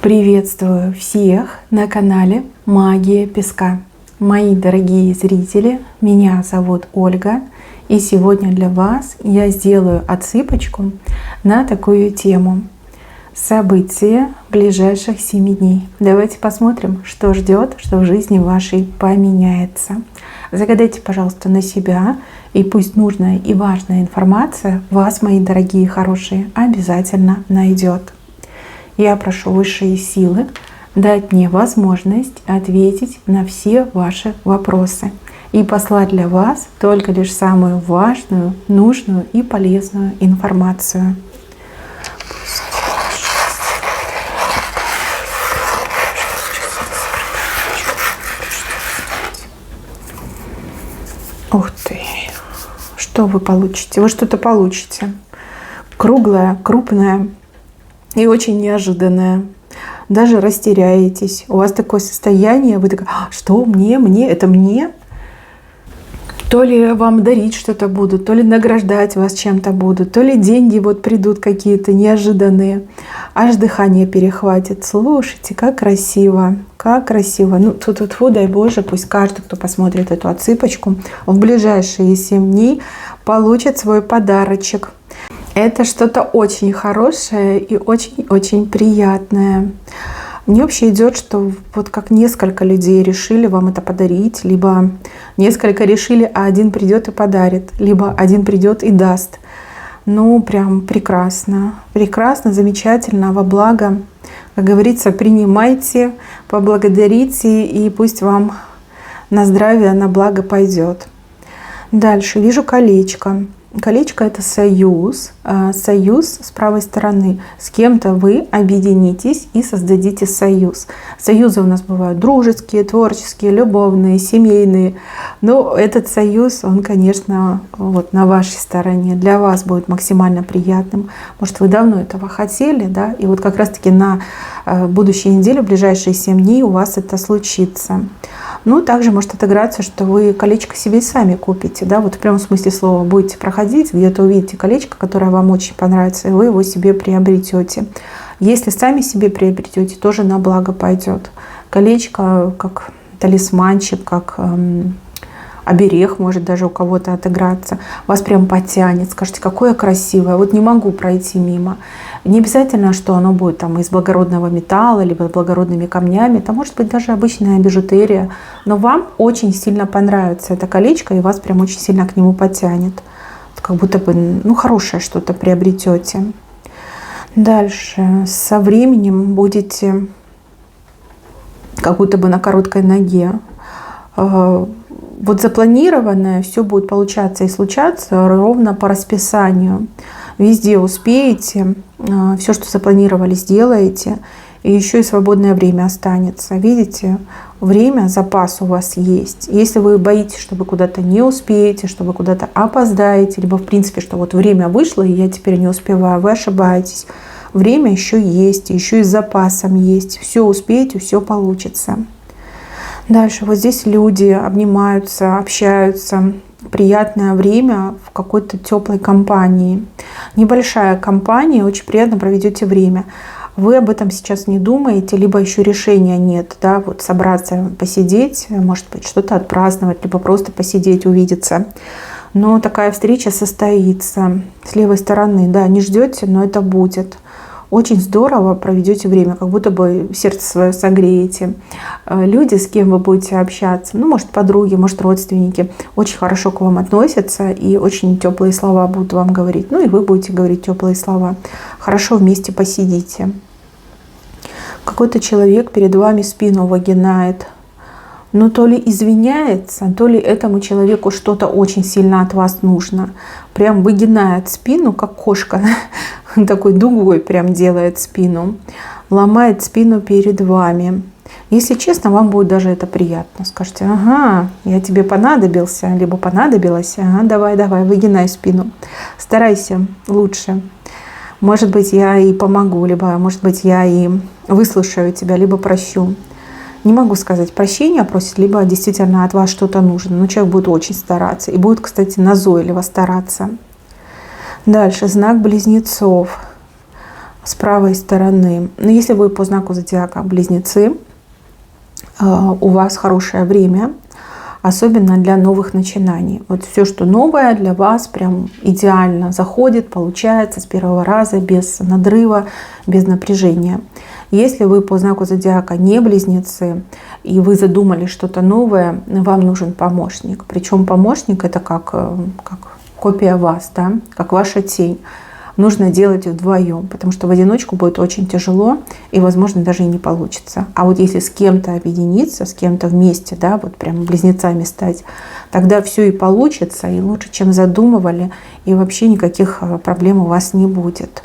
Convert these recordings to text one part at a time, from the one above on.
Приветствую всех на канале Магия Песка. Мои дорогие зрители, меня зовут Ольга, и сегодня для вас я сделаю отсыпочку на такую тему. События ближайших 7 дней. Давайте посмотрим, что ждет, что в жизни вашей поменяется. Загадайте, пожалуйста, на себя, и пусть нужная и важная информация вас, мои дорогие хорошие, обязательно найдет. Я прошу высшие силы дать мне возможность ответить на все ваши вопросы и послать для вас только лишь самую важную, нужную и полезную информацию. Ух ты! Что вы получите? Вы что-то получите. Круглое, крупное и очень неожиданное. Даже растеряетесь. У вас такое состояние, вы такая: что мне, это мне? То ли вам дарить что-то будут, то ли награждать вас чем-то будут, то ли деньги вот придут какие-то неожиданные. Аж дыхание перехватит. Слушайте, как красиво, как красиво. Ну, тьфу-тьфу, дай Боже, пусть каждый, кто посмотрит эту отсыпочку, в ближайшие 7 дней получит свой подарочек. Это что-то очень хорошее и очень-очень приятное. Мне вообще идет, что вот как несколько людей решили вам это подарить, либо несколько решили, а один придет и подарит, либо один придет и даст. Ну, прям прекрасно, прекрасно, замечательно, во благо. Как говорится, принимайте, поблагодарите, и пусть вам на здравие, на благо пойдет. Дальше вижу колечко. Колечко — это союз. Союз с правой стороны. С кем-то вы объединитесь и создадите союз. Союзы у нас бывают дружеские, творческие, любовные, семейные. Но этот союз, он, конечно, вот на вашей стороне. Для вас будет максимально приятным. Может, вы давно этого хотели, да? И вот как раз-таки на будущей неделе, в ближайшие 7 дней у вас это случится. Ну, также может отыграться, что вы колечко себе сами купите, да, вот в прямом смысле слова будете проходить, где-то увидите колечко, которое вам очень понравится, и вы его себе приобретете. Если сами себе приобретете, тоже на благо пойдет. Колечко как талисманчик, как оберег может даже у кого-то отыграться. Вас прям потянет, скажете: какое красивое, вот не могу пройти мимо. Не обязательно, что оно будет там из благородного металла, либо благородными камнями. Это может быть даже обычная бижутерия. Но вам очень сильно понравится это колечко, и вас прям очень сильно к нему потянет. Как будто бы, ну, хорошее что-то приобретете. Дальше. Со временем будете как будто бы на короткой ноге. Вот запланированное все будет получаться и случаться ровно по расписанию. Везде успеете, все, что запланировали, сделаете, и еще и свободное время останется. Видите, время, запас у вас есть. Если вы боитесь, что вы куда-то не успеете, что вы куда-то опоздаете, либо в принципе, что вот время вышло, и я теперь не успеваю, вы ошибаетесь. Время еще есть, еще и с запасом есть. Все успеете, все получится. Дальше вот здесь люди обнимаются, общаются. Приятное время в какой-то теплой компании. Небольшая компания, очень приятно проведете время. Вы об этом сейчас не думаете, либо еще решения нет, да, вот собраться, посидеть, может быть, что-то отпраздновать, либо просто посидеть, увидеться. Но такая встреча состоится с левой стороны, да, не ждете, но это будет. Очень здорово проведете время, как будто бы сердце свое согреете. Люди, с кем вы будете общаться, ну, может, подруги, может, родственники, очень хорошо к вам относятся и очень теплые слова будут вам говорить. Ну, и вы будете говорить теплые слова. Хорошо вместе посидите. Какой-то человек перед вами спину выгинает. Ну, то ли извиняется, то ли этому человеку что-то очень сильно от вас нужно. Прям выгинает спину, как кошка. Такой дугой прям делает спину. Ломает спину перед вами. Если честно, вам будет даже это приятно. Скажете: ага, я тебе понадобился, либо понадобилась. Ага, давай, выгинай спину. Старайся лучше. Может быть, я и помогу, либо, может быть, я и выслушаю тебя, либо прощу. Не могу сказать, прощения просит, либо действительно от вас что-то нужно. Но человек будет очень стараться. И будет, кстати, назойливо стараться. Дальше знак Близнецов. с правой стороны. Но если вы по знаку зодиака Близнецы, у вас хорошее время, особенно для новых начинаний. Вот все, что новое для вас, прям идеально заходит, получается с первого раза, без надрыва, без напряжения. Если вы по знаку зодиака не Близнецы, и вы задумали что-то новое, вам нужен помощник. Причем помощник — это как копия вас, да? Как ваша тень. Нужно делать вдвоем, потому что в одиночку будет очень тяжело и, возможно, даже и не получится. А вот если с кем-то объединиться, с кем-то вместе, да, вот прям близнецами стать, тогда все и получится, и лучше, чем задумывали, и вообще никаких проблем у вас не будет.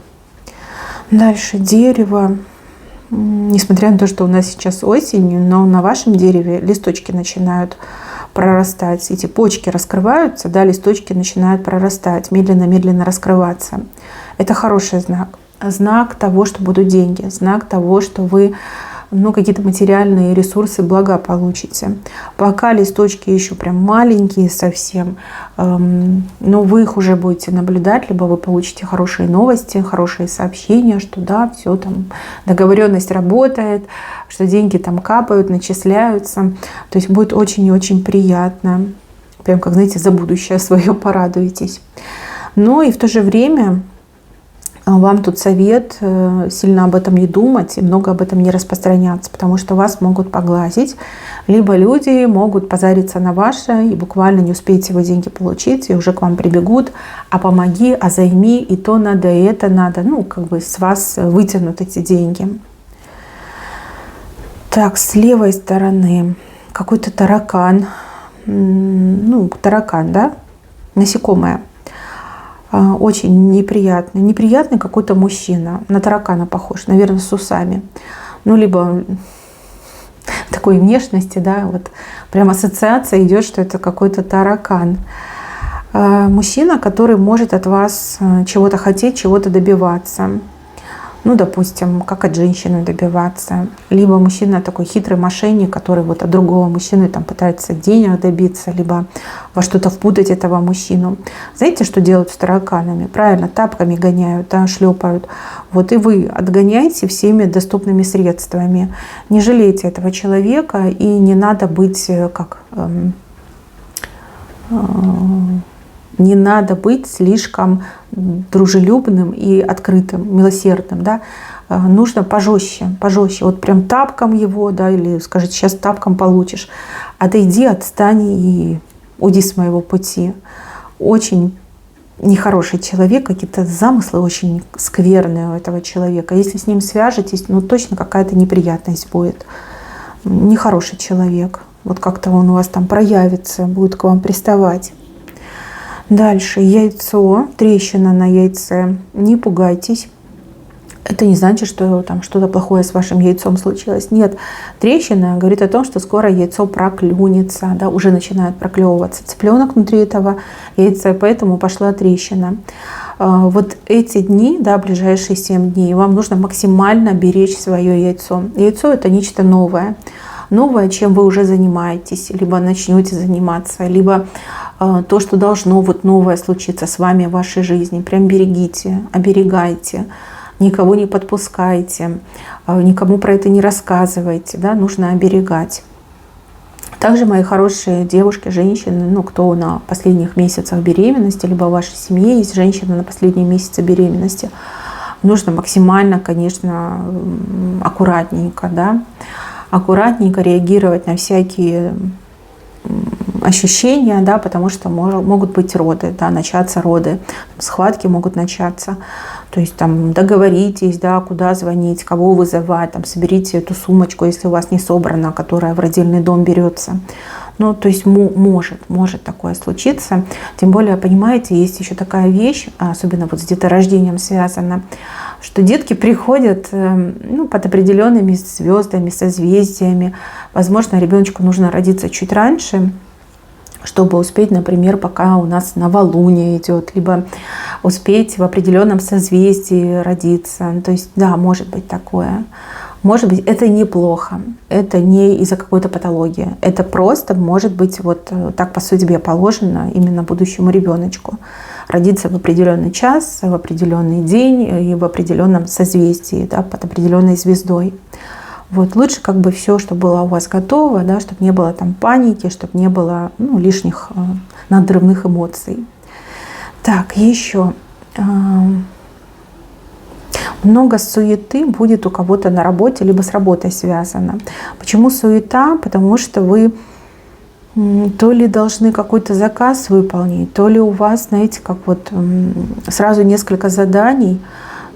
Дальше дерево. Несмотря на то, что у нас сейчас осень, но на вашем дереве листочки начинают прорастать, эти почки раскрываются, да, листочки начинают прорастать, медленно-медленно раскрываться. Это хороший знак. Знак того, что будут деньги, знак того, что вы какие-то материальные ресурсы, блага получите. Пока листочки еще прям маленькие совсем, но вы их уже будете наблюдать, либо вы получите хорошие новости, хорошие сообщения, что да, все там, договоренность работает, что деньги там капают, начисляются. То есть будет очень и очень приятно. Прям как, знаете, за будущее свое порадуетесь. Но и в то же время вам тут совет сильно об этом не думать и много об этом не распространяться, потому что вас могут поглазить, либо люди могут позариться на ваше, и буквально не успеете вы деньги получить, и уже к вам прибегут: а помоги, а займи, и то надо, и это надо. Как бы с вас вытянут эти деньги. Так, с левой стороны какой-то таракан. Таракан, да? Насекомое. Очень неприятный. Неприятный какой-то мужчина. На таракана похож, наверное, с усами. Либо такой внешности, да, вот прям ассоциация идет, что это какой-то таракан. Мужчина, который может от вас чего-то хотеть, чего-то добиваться. Допустим, как от женщины добиваться. Либо мужчина такой хитрый мошенник, который вот от другого мужчины там пытается денег добиться, либо во что-то впутать этого мужчину. Знаете, что делают с тараканами? Правильно, тапками гоняют, да, шлепают. Вот и вы отгоняйте всеми доступными средствами. Не жалейте этого человека, и не надо быть не надо быть слишком дружелюбным и открытым, милосердным, да. Нужно пожестче. Вот прям тапком его, да, или скажите: сейчас тапком получишь. Отойди, отстань и уйди с моего пути. Очень нехороший человек, какие-то замыслы очень скверные у этого человека. Если с ним свяжетесь, точно какая-то неприятность будет. Нехороший человек. Вот как-то он у вас там проявится, будет к вам приставать. Дальше яйцо, трещина на яйце. Не пугайтесь. Это не значит, что там что-то плохое с вашим яйцом случилось. Нет, трещина говорит о том, что скоро яйцо проклюнется, да, уже начинает проклевываться цыпленок внутри этого яйца, поэтому пошла трещина. Вот эти дни, да, ближайшие 7 дней, вам нужно максимально беречь свое яйцо. Яйцо — это нечто новое. Новое, чем вы уже занимаетесь, либо начнете заниматься, либо то, что должно вот новое случиться с вами в вашей жизни. Прям берегите, оберегайте, никого не подпускайте, никому про это не рассказывайте, да, нужно оберегать. Также, мои хорошие девушки, женщины, кто на последних месяцах беременности, либо в вашей семье есть женщина на последние месяцы беременности, нужно максимально, конечно, аккуратненько, да, аккуратненько реагировать на всякие ощущения, да, потому что могут быть роды, да, начаться роды, схватки могут начаться. То есть там договоритесь, да, куда звонить, кого вызывать, там соберите эту сумочку, если у вас не собрана, которая в родильный дом берется. То есть может такое случиться. Тем более, понимаете, есть еще такая вещь, особенно вот с деторождением связана, что детки приходят под определенными звездами, созвездиями. Возможно, ребеночку нужно родиться чуть раньше, чтобы успеть, например, пока у нас новолуние идет, либо успеть в определенном созвездии родиться. То есть, да, может быть такое. Может быть, это неплохо, это не из-за какой-то патологии. Это просто может быть вот так по судьбе положено именно будущему ребеночку. родиться в определенный час, в определенный день и в определенном созвездии, да, под определенной звездой. Вот, лучше как бы все, чтобы было у вас готово, да, чтобы не было там паники, чтобы не было лишних надрывных эмоций. Так, еще. Много суеты будет у кого-то на работе, либо с работой связано. Почему суета? Потому что вы то ли должны какой-то заказ выполнить, то ли у вас, знаете, как вот сразу несколько заданий,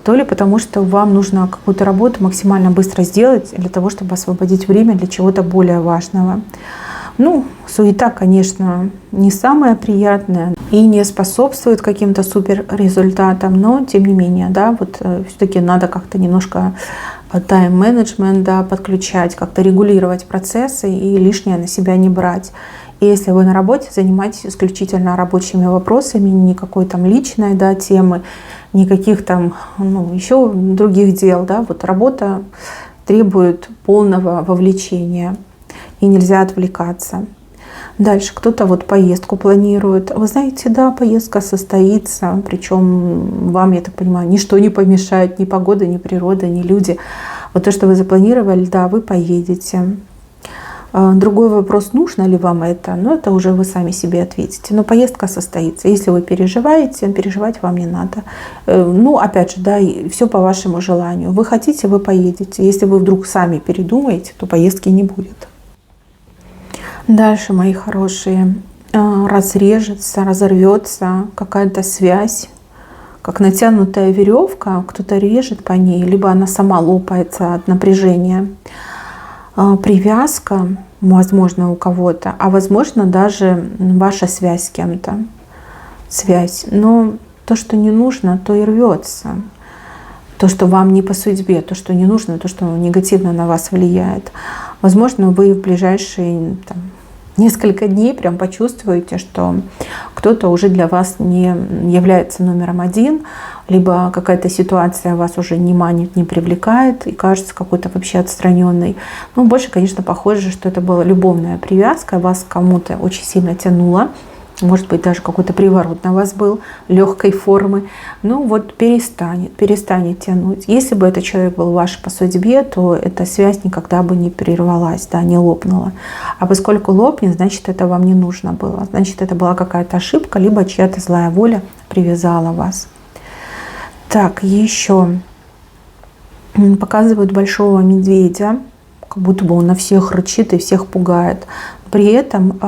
то ли потому что вам нужно какую-то работу максимально быстро сделать для того, чтобы освободить время для чего-то более важного. Суета, конечно, не самая приятная и не способствует каким-то супер результатам, но тем не менее, да, вот все-таки надо как-то немножко тайм-менеджмент, да, подключать, как-то регулировать процессы и лишнее на себя не брать. И если вы на работе, занимаетесь исключительно рабочими вопросами, никакой там личной, да, темы, никаких там, еще других дел, да, вот работа требует полного вовлечения. И нельзя отвлекаться. Дальше кто-то вот поездку планирует. Вы знаете, да, поездка состоится, причем вам, я так понимаю, ничто не помешает, ни погода, ни природа, ни люди. Вот то, что вы запланировали, да, вы поедете. Другой вопрос, нужно ли вам это, это уже вы сами себе ответите. Но поездка состоится. Если вы переживаете, переживать вам не надо. Опять же, да, все по вашему желанию. Вы хотите, вы поедете. Если вы вдруг сами передумаете, то поездки не будет. Дальше, мои хорошие, разрежется, разорвется какая-то связь, как натянутая веревка, кто-то режет по ней, либо она сама лопается от напряжения. Привязка, возможно, у кого-то, а возможно даже ваша связь с кем-то. Связь. Но то, что не нужно, то и рвется. То, что вам не по судьбе, то, что не нужно, то, что негативно на вас влияет. Возможно, вы в ближайшие несколько дней прям почувствуете, что кто-то уже для вас не является номером один, либо какая-то ситуация вас уже не манит, не привлекает и кажется какой-то вообще отстраненной. Больше, конечно, похоже, что это была любовная привязка, вас к кому-то очень сильно тянуло. Может быть, даже какой-то приворот на вас был легкой формы. Перестанет тянуть. Если бы этот человек был ваш по судьбе, то эта связь никогда бы не прервалась, да, не лопнула. А поскольку лопнет, значит, это вам не нужно было. Значит, это была какая-то ошибка, либо чья-то злая воля привязала вас. Так, еще показывают большого медведя, как будто бы он на всех рычит и всех пугает. При этом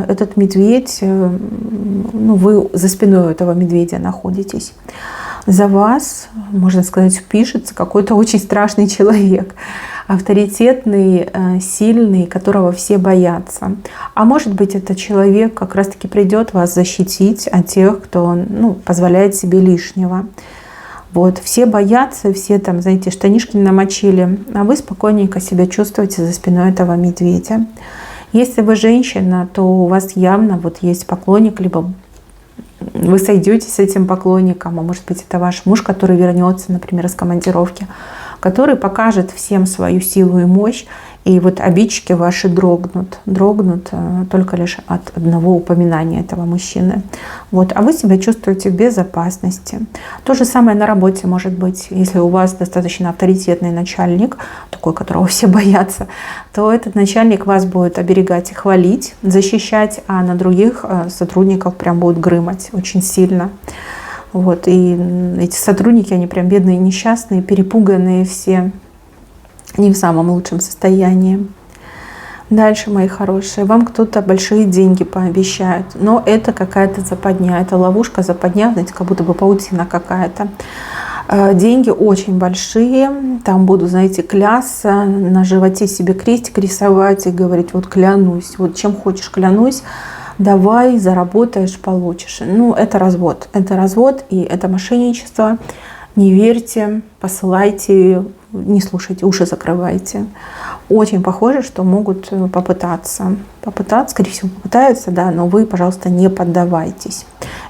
этот медведь, вы за спиной этого медведя находитесь. За вас, можно сказать, впишется какой-то очень страшный человек, авторитетный, сильный, которого все боятся. А может быть, этот человек как раз-таки придет вас защитить от тех, кто позволяет себе лишнего. Все боятся, все там, знаете, штанишки намочили, а вы спокойненько себя чувствуете за спиной этого медведя. Если вы женщина, то у вас явно есть поклонник, либо вы сойдетесь с этим поклонником, а может быть, это ваш муж, который вернется, например, из командировки, который покажет всем свою силу и мощь, и обидчики ваши дрогнут только лишь от одного упоминания этого мужчины. А вы себя чувствуете в безопасности. То же самое на работе может быть. Если у вас достаточно авторитетный начальник, такой, которого все боятся, то этот начальник вас будет оберегать и хвалить, защищать, а на других сотрудников прям будут грымать очень сильно. И эти сотрудники, они прям бедные, несчастные, перепуганные все, не в самом лучшем состоянии. Дальше, мои хорошие, вам кто-то большие деньги пообещает, но это какая-то западня, это ловушка, западня, знаете, как будто бы паутина какая-то. Деньги очень большие, там буду, знаете, клясться, на животе себе крестик рисовать и говорить, клянусь, чем хочешь клянусь, давай, заработаешь, получишь. Это развод, и это мошенничество. Не верьте, посылайте, не слушайте, уши закрывайте. Очень похоже, что могут попытаться. Скорее всего, попытаются, да, но вы, пожалуйста, не поддавайтесь.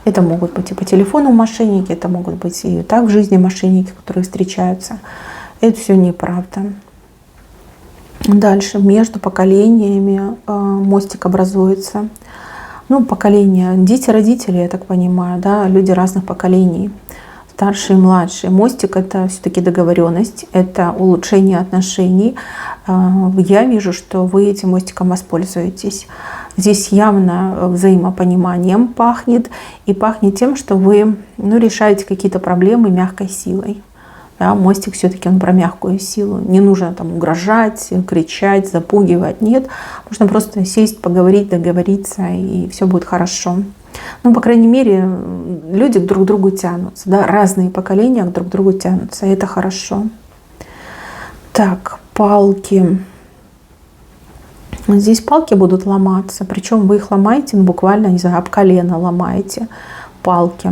Это могут быть и по телефону мошенники, это могут быть и так в жизни мошенники, которые встречаются. Это все неправда. Дальше между поколениями мостик образуется. Ну, поколение, дети, родители, я так понимаю, да, люди разных поколений, старшие и младшие. Мостик — это все-таки договоренность, это улучшение отношений. Я вижу, что вы этим мостиком воспользуетесь. Здесь явно взаимопониманием пахнет, и пахнет тем, что вы решаете какие-то проблемы мягкой силой. Да, мостик все-таки он про мягкую силу. Не нужно там угрожать, кричать, запугивать. Нет, можно просто сесть, поговорить, договориться, и все будет хорошо. Ну, по крайней мере, люди друг к другу тянутся. Да, разные поколения друг к другу тянутся, и это хорошо. Так, палки. Здесь палки будут ломаться, причем вы их ломаете, буквально, не знаю, об колено ломаете палки.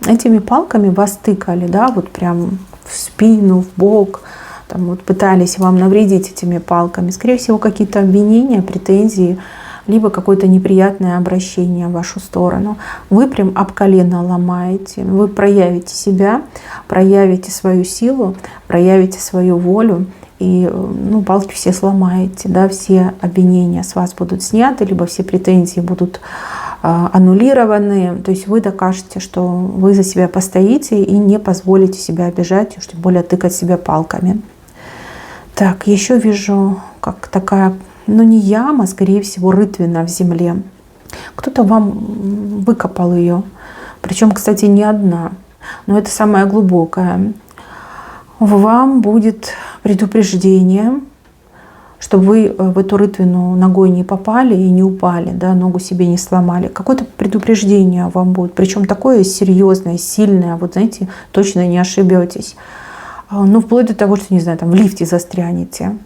Этими палками вас тыкали, да, вот прям в спину, в бок, там вот пытались вам навредить этими палками. Скорее всего, какие-то обвинения, претензии, либо какое-то неприятное обращение в вашу сторону. Вы прям об колено ломаете, вы проявите себя, проявите свою силу, проявите свою волю, и палки все сломаете, да, все обвинения с вас будут сняты, либо все претензии будут аннулированы. То есть вы докажете, что вы за себя постоите и не позволите себя обижать, уж тем более тыкать себя палками. Так, еще вижу, как такая, не яма, скорее всего, рытвина в земле. Кто-то вам выкопал ее, причем, кстати, не одна, но это самая глубокая. Вам будет предупреждение, чтобы вы в эту рытвину ногой не попали и не упали, да, ногу себе не сломали. Какое-то предупреждение вам будет, причем такое серьезное, сильное, вот знаете, точно не ошибетесь. Вплоть до того, что, не знаю, там в лифте застрянете.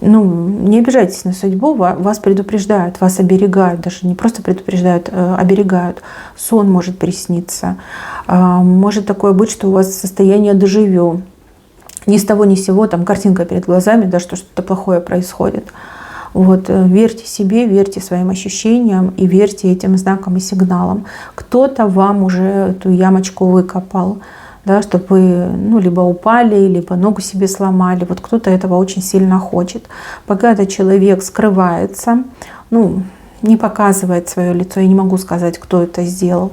Не обижайтесь на судьбу, вас предупреждают, вас оберегают, даже не просто предупреждают, оберегают. Сон может присниться. Может такое быть, что у вас состояние дежавю. Ни с того ни с сего, там картинка перед глазами, да, что что-то плохое происходит. Вот, верьте себе, верьте своим ощущениям и верьте этим знакам и сигналам. Кто-то вам уже эту ямочку выкопал, да, чтобы вы либо упали, либо ногу себе сломали. Вот кто-то этого очень сильно хочет. Пока этот человек скрывается, не показывает свое лицо, я не могу сказать, кто это сделал,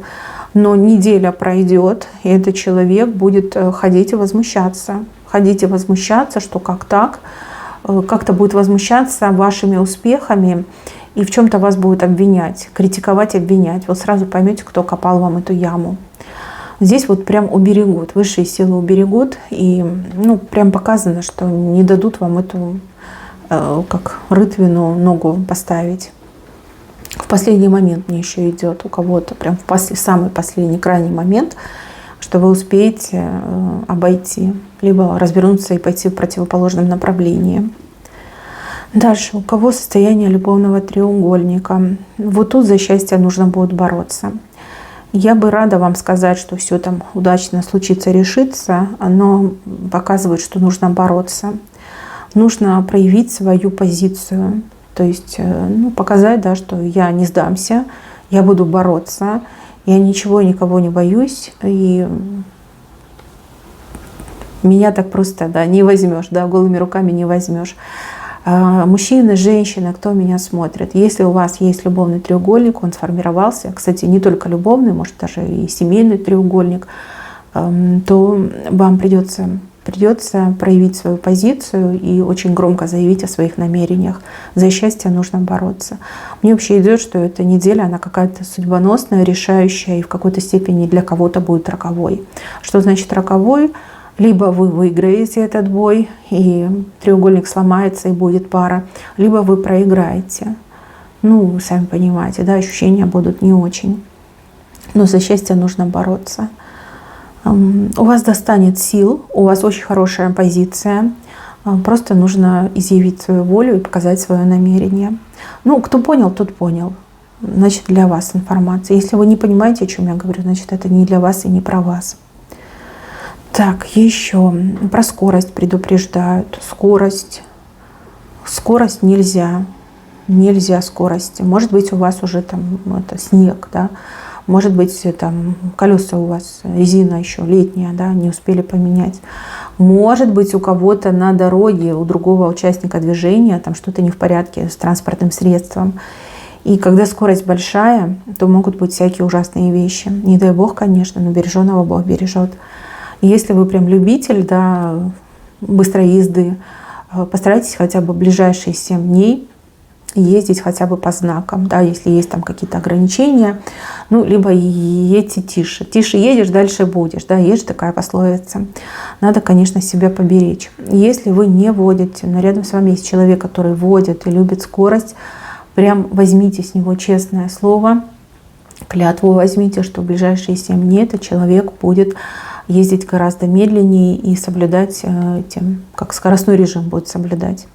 но неделя пройдет, и этот человек будет ходить и возмущаться. Ходить и возмущаться, что как так, как-то будет возмущаться вашими успехами и в чем-то вас будет обвинять, критиковать, обвинять. Вот сразу поймете, кто копал вам эту яму. Здесь вот прям уберегут, высшие силы уберегут, и прям показано, что не дадут вам эту, как рытвину, ногу поставить. В последний момент мне еще идет у кого-то, прям в самый последний, крайний момент, что вы успеете обойти, либо развернуться и пойти в противоположном направлении. Дальше, у кого состояние любовного треугольника. Вот тут за счастье нужно будет бороться. Я бы рада вам сказать, что все там удачно случится, решится, но показывает, что нужно бороться. Нужно проявить свою позицию, то есть показать, да, что я не сдамся, я буду бороться, я ничего и никого не боюсь, и меня так просто, да, не возьмешь, да, голыми руками не возьмешь. Мужчины, женщины, кто меня смотрит. Если у вас есть любовный треугольник, он сформировался, кстати, не только любовный, может даже и семейный треугольник, то вам придется проявить свою позицию и очень громко заявить о своих намерениях. За счастье нужно бороться. Мне вообще идет, что эта неделя, она какая-то судьбоносная, решающая и в какой-то степени для кого-то будет роковой. Что значит роковой? Либо вы выиграете этот бой, и треугольник сломается, и будет пара, либо вы проиграете. Вы сами понимаете, да, ощущения будут не очень. Но за счастье нужно бороться. У вас достанет сил, у вас очень хорошая позиция. Просто нужно изъявить свою волю и показать свое намерение. Кто понял, тот понял. Значит, для вас информация. Если вы не понимаете, о чем я говорю, значит, это не для вас и не про вас. Так, еще про скорость предупреждают. Скорость нельзя. Нельзя скорости. Может быть, у вас уже там снег, да. Может быть, там колеса у вас, резина еще летняя, да, не успели поменять. Может быть, у кого-то на дороге, у другого участника движения там что-то не в порядке с транспортным средством. И когда скорость большая, то могут быть всякие ужасные вещи. Не дай бог, конечно, но береженого Бог бережет. И если вы прям любитель, да, быстрой езды, постарайтесь хотя бы ближайшие 7 дней ездить хотя бы по знакам, да, если есть там какие-то ограничения, ну, либо едьте тише. Тише едешь, дальше будешь, да, есть же такая пословица. Надо, конечно, себя поберечь. Если вы не водите, но рядом с вами есть человек, который водит и любит скорость, прям возьмите с него честное слово, клятву возьмите, что в ближайшие 7 дней этот человек будет ездить гораздо медленнее и соблюдать, как скоростной режим будет соблюдать.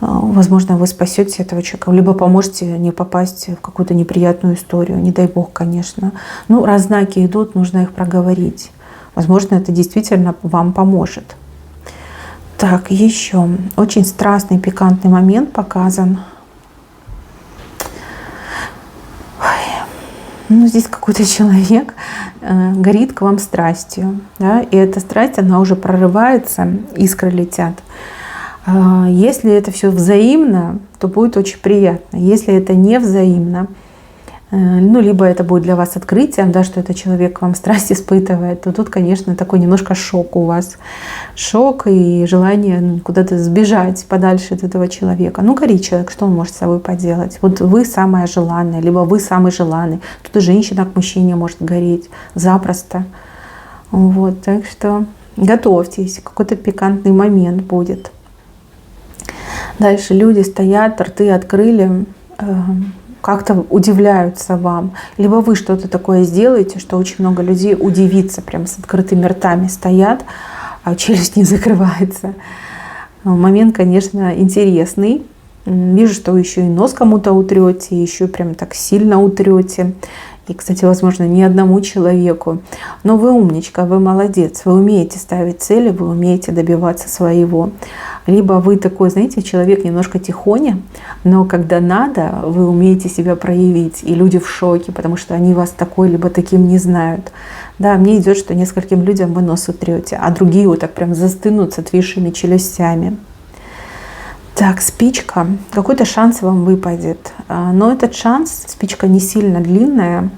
Возможно, вы спасете этого человека, либо поможете не попасть в какую-то неприятную историю. Не дай бог, конечно. Ну, раз знаки идут, нужно их проговорить. Возможно, это действительно вам поможет. Так, еще очень страстный, пикантный момент показан. Ну, здесь какой-то человек горит к вам страстью. Да? И эта страсть, она уже прорывается, искры летят. Если это все взаимно, то будет очень приятно. Если это не взаимно, ну, либо это будет для вас открытием, да, что этот человек к вам страсть испытывает, то тут, конечно, такой немножко шок у вас. Шок и желание куда-то сбежать подальше от этого человека. Ну, горит человек, что он может с собой поделать? Вот вы самая желанная, либо вы самый желанный. Тут и женщина к мужчине может гореть запросто. Вот, так что готовьтесь, какой-то пикантный момент будет. Дальше люди стоят, рты открыли, как-то удивляются вам. Либо вы что-то такое сделаете, что очень много людей удивится, прям с открытыми ртами стоят, а челюсть не закрывается. Момент, конечно, интересный. Вижу, что вы еще и нос кому-то утрете, еще прям так сильно утрете. И, кстати, возможно, не одному человеку. Но вы умничка, вы молодец, вы умеете ставить цели, вы умеете добиваться своего. Либо вы такой, знаете, человек немножко тихоня, но когда надо, вы умеете себя проявить. И люди в шоке, потому что они вас такой либо таким не знают. Да, мне идет, что нескольким людям вы нос утрете, а другие вот так прям застынут с отвисшими челюстями. Так, спичка. Какой-то шанс вам выпадет. Но этот шанс, спичка не сильно длинная.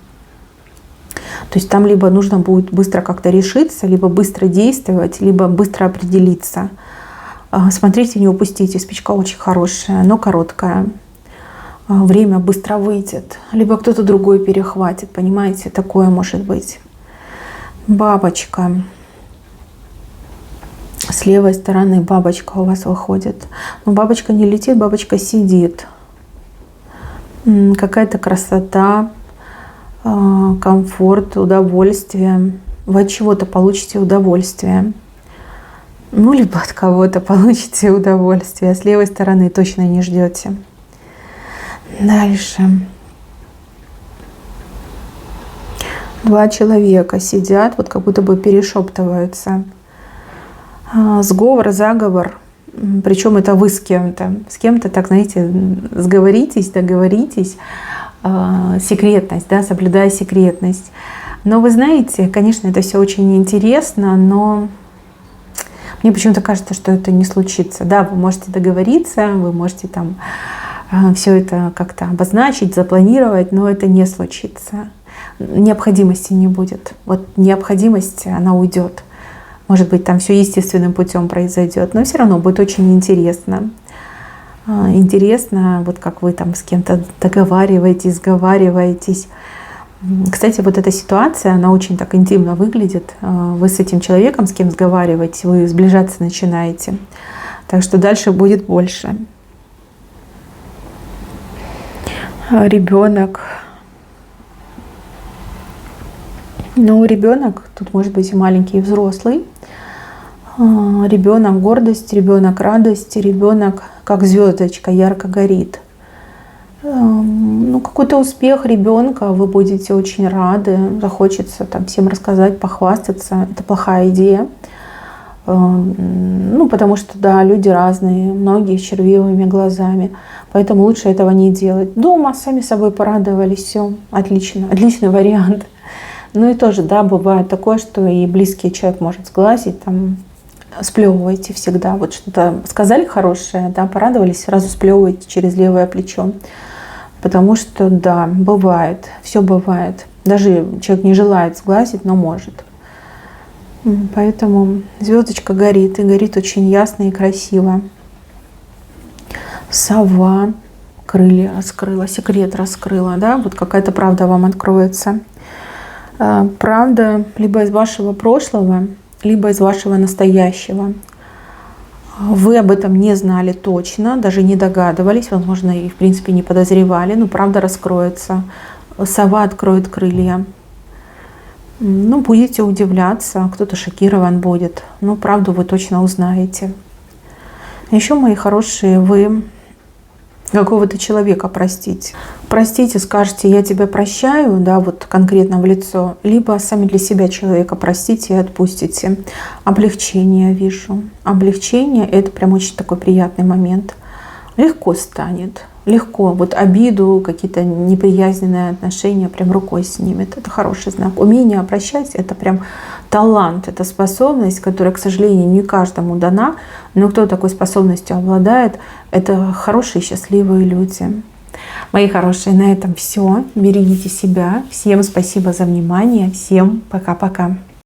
То есть там либо нужно будет быстро как-то решиться, либо быстро действовать, либо быстро определиться. Смотрите, не упустите. Спичка очень хорошая, но короткая. Время быстро выйдет. Либо кто-то другой перехватит. Понимаете, такое может быть. Бабочка. С левой стороны бабочка у вас выходит. Но бабочка не летит, бабочка сидит. Какая-то красота, комфорт, удовольствие. Вы от чего-то получите удовольствие. Ну, либо от кого-то получите удовольствие. А с левой стороны точно не ждете. Дальше. 2 человека сидят, вот как будто бы перешептываются. Сговор, заговор, причем это вы с кем-то, так, знаете, сговоритесь, договоритесь, секретность, да, соблюдая секретность. Но вы знаете, конечно, это все очень интересно, но мне почему-то кажется, что это не случится. Да, вы можете договориться, вы можете там все это как-то обозначить, запланировать, но это не случится. Необходимости не будет. Вот необходимость, она уйдет. Может быть, там все естественным путем произойдет, но все равно будет очень интересно. Интересно, вот как вы там с кем-то договариваетесь, сговариваетесь. Кстати, вот эта ситуация, она очень так интимно выглядит. Вы с этим человеком, с кем сговариваетесь, вы сближаться начинаете. Так что дальше будет больше. Ребенок. Ну, ребенок, тут может быть и маленький, и взрослый. Ребенок гордость, ребенок радость, ребенок как звездочка ярко горит. Ну, какой-то успех ребенка, вы будете очень рады, захочется там всем рассказать, похвастаться. Это плохая идея. Ну, потому что, да, люди разные, многие с червивыми глазами. Поэтому лучше этого не делать. Дома сами собой порадовались, все, отлично, отличный вариант. Ну и тоже, да, бывает такое, что и близкий человек может сглазить, там, сплевывайте всегда. Вот что-то сказали хорошее, да, порадовались, сразу сплевывайте через левое плечо. Потому что, да, бывает, все бывает. Даже человек не желает сглазить, но может. Поэтому звездочка горит, и горит очень ясно и красиво. Сова крылья раскрыла, секрет раскрыла, да, вот какая-то правда вам откроется. Правда либо из вашего прошлого, либо из вашего настоящего. Вы об этом не знали точно, даже не догадывались, возможно, и в принципе не подозревали, но правда раскроется. Сова откроет крылья. Ну, будете удивляться, кто-то шокирован будет, но правду вы точно узнаете. Еще, мои хорошие, вы какого-то человека простите. Простите, скажете, я тебя прощаю, да, вот конкретно в лицо, либо сами для себя человека простите и отпустите. Облегчение вижу. Облегчение — это прям очень такой приятный момент. Легко станет. Легко. Вот обиду, какие-то неприязненные отношения прям рукой снимет. Это хороший знак. Умение прощать — это прям талант, это способность, которая, к сожалению, не каждому дана. Но кто такой способностью обладает, это хорошие, счастливые люди. Мои хорошие, на этом все. Берегите себя. Всем спасибо за внимание. Всем пока-пока.